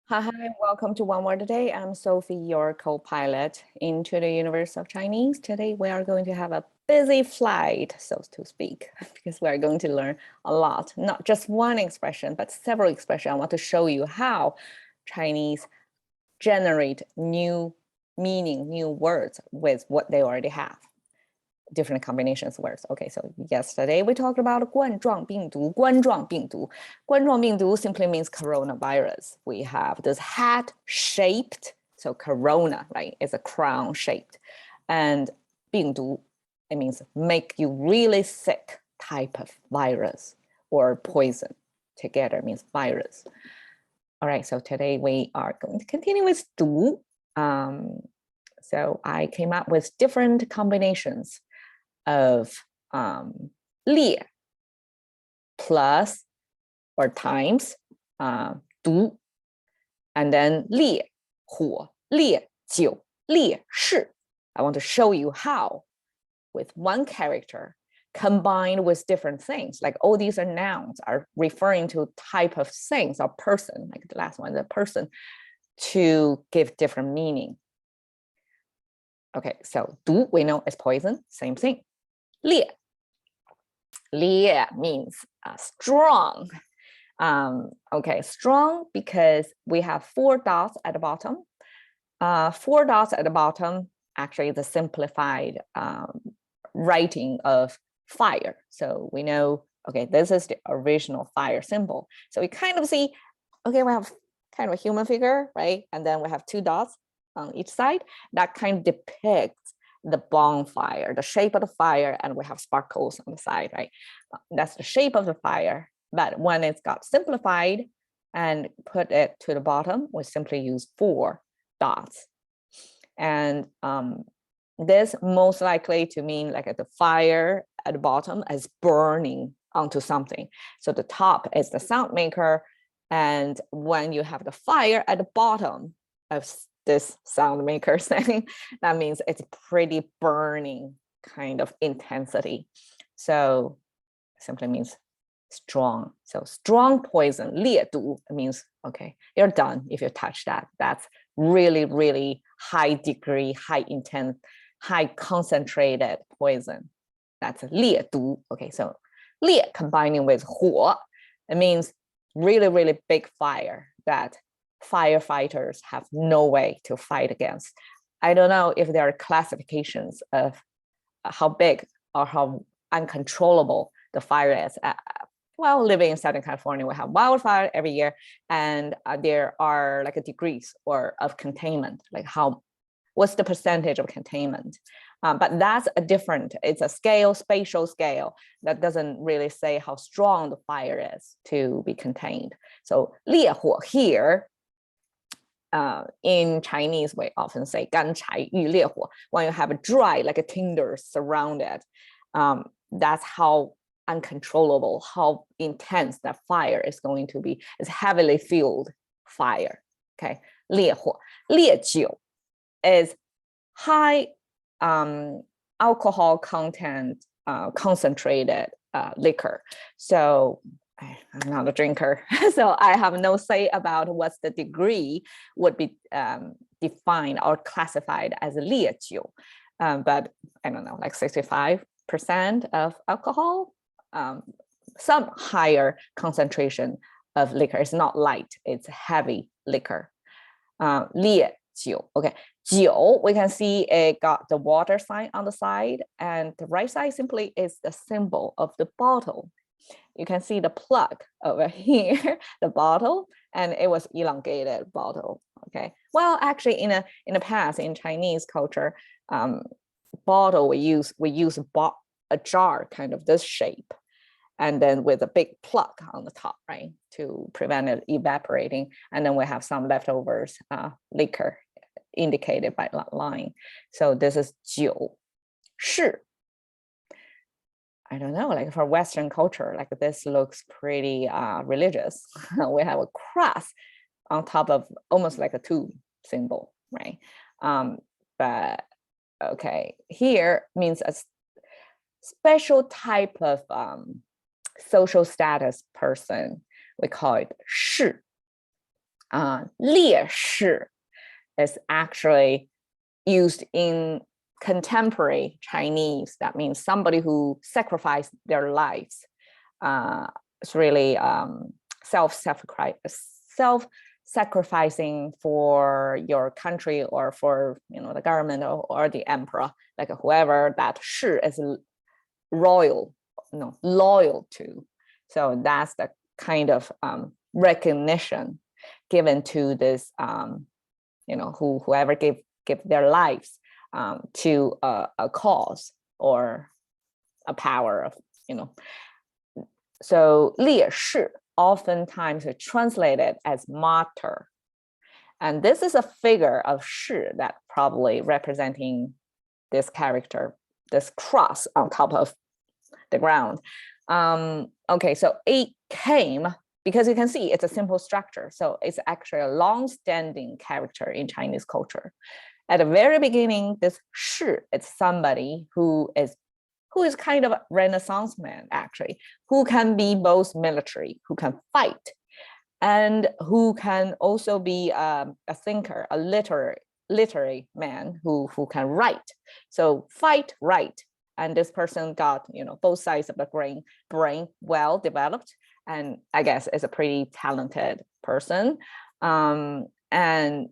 Hi, welcome to One Word a Day. I'm Sophie, your co-pilot into the universe of Chinese. Today, we are going to have a busy flight, so to speak, because we are going to learn a lot, not just one expression, but several expressions. I want to show you how Chinese generate new meaning, new words with what they already have. Different combinations of words. Okay, so yesterday we talked about 冠状病毒. 冠状病毒. 冠状病毒 simply means coronavirus. We have this hat shaped, so corona, right? It's a crown shaped. And 病毒, it means make you really sick type of virus or poison. Together means virus. All right, so today we are going to continue with 毒. So I came up with different combinations of 列 plus or times 毒 and then 烈火烈酒烈士. I want to show you how with one character combined with different things, like all these are nouns are referring to type of things or person, like the last one, the person, to give different meaning. Okay, so 毒 we know is poison, same thing. 烈 means strong. Okay, strong because we have 4 dots at the bottom. 4 dots at the bottom, actually the simplified writing of fire. So we know, okay, this is the original fire symbol. So we kind of see, okay, we have kind of a human figure, right? And then we have 2 dots on each side. That kind of depicts the bonfire, the shape of the fire, and we have sparkles on the side, right? That's the shape of the fire. But when it's got simplified and put it to the bottom, we simply use 4 dots. And this most likely to mean like the fire at the bottom is burning onto something. So the top is the sound maker. And when you have the fire at the bottom of this sound maker thing, that means it's pretty burning kind of intensity. So simply means strong. So strong poison, 烈毒 means, okay, you're done if you touch that. That's really, really high degree, high intense, high concentrated poison. That's 烈毒. Okay, so 烈 combining with 火, it means really, really big fire that firefighters have no way to fight against. I don't know if there are classifications of how big or how uncontrollable the fire is. Well, living in Southern California, we have wildfire every year, and there are like a degrees or of containment, like what's the percentage of containment? But that's a different, it's a scale, spatial scale that doesn't really say how strong the fire is to be contained. So 烈火 here, in Chinese, we often say 干柴遇烈火. When you have a dry, like a tinder surrounded, that's how uncontrollable, how intense that fire is going to be. It's heavily fueled fire. Okay, 烈火. 烈酒 is high alcohol content, concentrated liquor. So I'm not a drinker, so I have no say about what's the degree would be defined or classified as 烈酒. But I don't know, like 65% of alcohol, some higher concentration of liquor. It's not light, it's heavy liquor. 烈酒, okay. 酒, we can see it got the water sign on the side, and the right side simply is the symbol of the bottle. You can see the plug over here, the bottle, and it was elongated bottle. Okay. Well, actually, in the past, in Chinese culture, bottle we use a jar, kind of this shape, and then with a big plug on the top, right, to prevent it evaporating. And then we have some leftovers liquor indicated by that line. So this is 酒是. I don't know, like for Western culture, like this looks pretty religious. We have a cross on top of almost like a tube symbol, right? But okay, here means a special type of social status person. We call it 士.烈士is actually used in contemporary Chinese. That means somebody who sacrificed their lives. It's really self-sacrificing for your country or for the government or the emperor, like whoever that 士 is loyal to. So that's the kind of recognition given to this whoever give their lives to a cause or a power of So 烈士 oftentimes is translated as martyr, and this is a figure of 士 that probably representing this character, this cross on top of the ground. Okay, so it came because you can see it's a simple structure. So it's actually a long-standing character in Chinese culture. At the very beginning, this 士 is somebody who is kind of a Renaissance man, actually, who can be both military, who can fight, and who can also be a thinker, a literary man who can write. So fight, write. And this person got both sides of the brain well developed, and I guess is a pretty talented person, and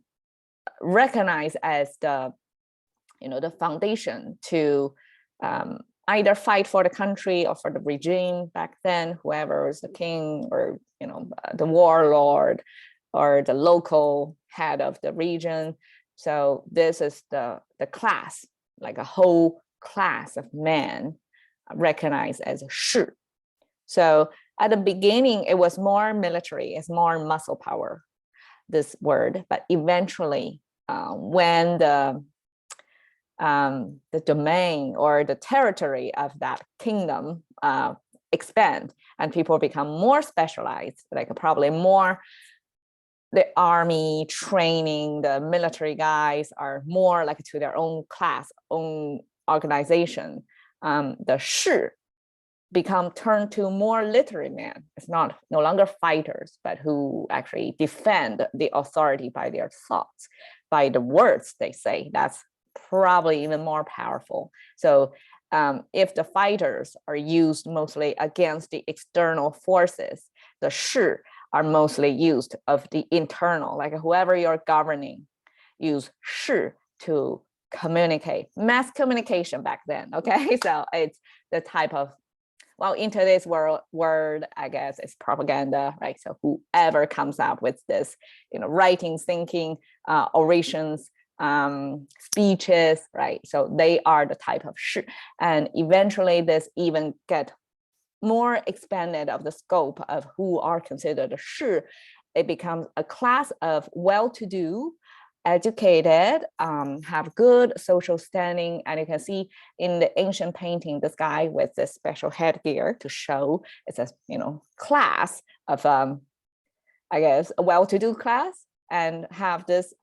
recognized as the foundation to either fight for the country or for the regime back then, whoever was the king or the warlord or the local head of the region. So this is the class, like a whole class of men recognized as 士. So at the beginning, it was more military, it's more muscle power, this word, but eventually when the domain or the territory of that kingdom expand and people become more specialized, like probably more the army training, the military guys are more like to their own class, own organization. The 士 become turned to more literary men. It's no longer fighters, but who actually defend the authority by their thoughts, by the words they say. That's probably even more powerful. So if the fighters are used mostly against the external forces, the 士 are mostly used of the internal, like whoever you're governing, use 士 to communicate, mass communication back then, okay? So it's the type of, well, in today's word, I guess it's propaganda, right? So whoever comes up with this, writing, thinking, orations, speeches, right? So they are the type of 士. And eventually this even get more expanded of the scope of who are considered 士. It becomes a class of well-to-do, educated, have good social standing. And you can see in the ancient painting, this guy with this special headgear to show it's a class of I guess a well-to-do class, and have this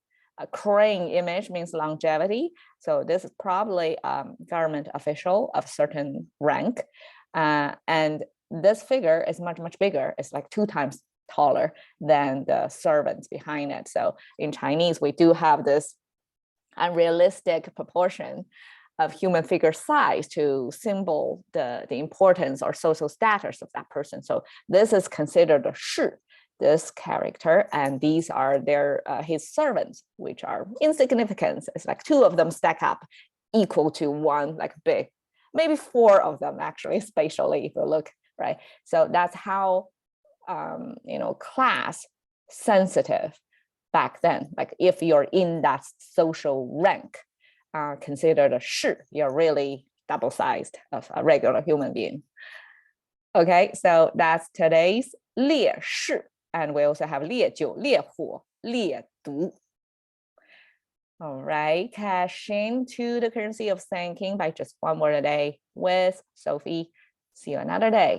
crane image means longevity. So this is probably government official of certain rank. And this figure is much bigger. It's like 2 times taller than the servants behind it. So in Chinese, we do have this unrealistic proportion of human figure size to symbol the importance or social status of that person. So this is considered a 士, this character, and these are his servants, which are insignificant. It's like 2 of them stack up equal to 1 like big, maybe 4 of them actually spatially if you look, right? So that's how class sensitive back then. Like if you're in that social rank, considered a 士, you're really double-sized of a regular human being. Okay, so that's today's 烈士, and we also have 烈酒, 烈火, 烈毒. All right, cash in to the currency of thanking by just 1 word a day with Sophie. See you another day.